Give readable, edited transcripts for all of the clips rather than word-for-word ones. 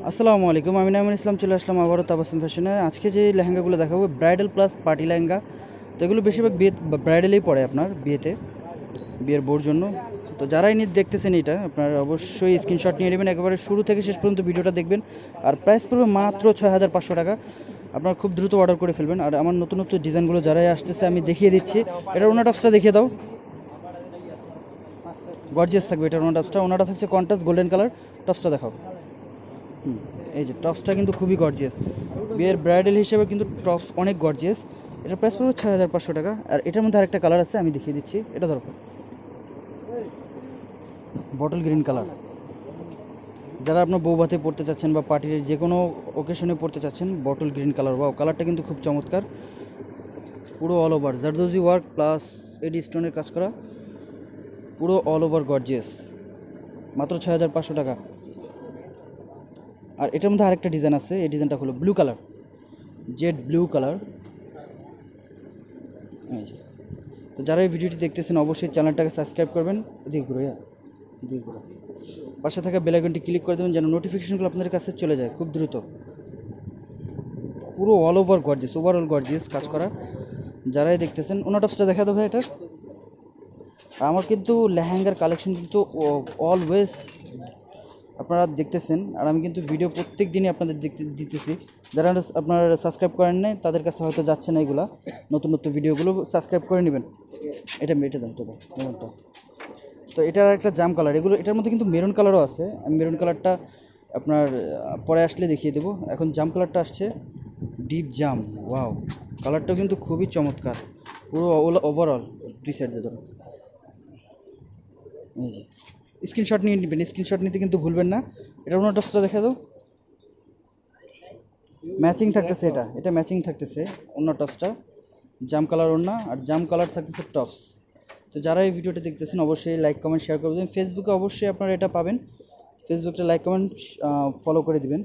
আসসালামু আলাইকুম, আমি নাইমুল ইসলাম চলে আসলাম আবারও তাবাসসুম ফ্যাশনে। আজকে যে লেহেঙ্গাগুলো দেখাবো ব্রাইডাল প্লাস পার্টি লেহেঙ্গা। তো এগুলো বেশিরভাগ বিয়ে ব্রাইডালেই পড়ে আপনার বিয়েতে, বিয়ের বোর জন্য। তো যারাই দেখতেছেন এটা আপনার অবশ্যই স্ক্রিনশট নিয়ে নেবেন, একেবারে শুরু থেকে শেষ পর্যন্ত ভিডিওটা দেখবেন। আর প্রাইস পড়বে মাত্র 6500 টাকা। আপনার খুব দ্রুত অর্ডার করে ফেলবেন। আর আমার নতুন নতুন ডিজাইনগুলো যারাই আসতেছে আমি দেখিয়ে দিচ্ছি। এটার ওনা টপসটা দেখিয়ে দাও, গর্জিয়াস থাকবে এটার ওনা টপসটা। ওনাটা থাকছে কন্ট্রাস্ট গোল্ডেন কালার। টপসটা দেখাও। এই যে টপসটা কিন্তু খুবই গর্জিয়াস, বিয়ের ব্রাইডাল হিসেবে কিন্তু টপস অনেক গর্জিয়াস। এটার প্রাইস পড়বে 6500 টাকা। আর এটার মধ্যে আরেকটা কালার আছে, আমি দেখিয়ে দিচ্ছি। এটা ধরো বটল গ্রিন কালার। যারা আপনার বৌভাতে পড়তে চাচ্ছেন বা পার্টির যে কোনো ওকেশনে পড়তে চাচ্ছেন, বটল গ্রিন কালার, ওয়াও কালারটা কিন্তু খুব চমৎকার। পুরো all over zardozi work plus AD স্টোনের কাজ করা, পুরো অল ওভার গর্জিয়াস, মাত্র 6500 টাকা। আর এটার মধ্যে আরেকটা ডিজাইন আছে, এই ডিজাইনটা হলো blue colour, Z blue colour. এই যে, তো যারা এই ভিডিওটি দেখতেছেন অবশ্যই চ্যানেলটাকে সাবস্ক্রাইব করবেন। এদিকে ঘুরে এদিকে ঘুরে পাশে থাকা বেল আইকনটি ক্লিক করে দেবেন যেন নোটিফিকেশনগুলো আপনাদের কাছে চলে যায় খুব দ্রুত। পুরো all over gorgeous, overall gorgeous কাজ করা। যারাই দেখতেছেন ওনা টপসটা দেখা দেবো এটা। আমার কিন্তু লেহেঙ্গার কালেকশন কিন্তু অলওয়েজ আপনারা দেখতেছেন, আর আমি কিন্তু ভিডিও প্রত্যেক দিনই আপনাদের দেখতে দিতেছি। যারা আপনারা সাবস্ক্রাইব করেন নাই তাদের কাছে হয়তো যাচ্ছে না এগুলা, নতুন নতুন ভিডিওগুলো সাবস্ক্রাইব করে নেবেন। এটা এটা দাও, এটা দাও মেরুনটা। তো এটার একটা জাম কালার, এগুলো এটার মধ্যে কিন্তু মেরুন কালারও আছে। আমি মেরুন কালারটা আপনার পরে আসলে দেখিয়ে দেবো। এখন জাম কালারটা আসছে, ডিপ জাম। ওয়াও, কালারটাও কিন্তু খুবই চমৎকার, পুরো ওভারঅল। দুই সাইড দিয়ে ধরো, এই যে স্ক্রিনশট নিয়ে নেবেন, স্ক্রিনশট নিতে কিন্তু ভুলবেন না। এটা অন্য টপসটা দেখা দাও, ম্যাচিং থাকতেছে, এটা এটা ম্যাচিং থাকতেছে অন্য টপসটা। জাম কালার ওড়না আর জাম কালার থাকতেছে টপস। তো যারা এই ভিডিওটা দেখতেছেন অবশ্যই লাইক কমেন্ট শেয়ার করে দেবেন। ফেসবুকে অবশ্যই আপনারা এটা পাবেন, ফেসবুকটা লাইক কমেন্ট ফলো করে দিবেন।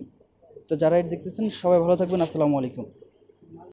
তো যারা এটা দেখতেছেন সবাই ভালো থাকবেন। আসসালামু আলাইকুম।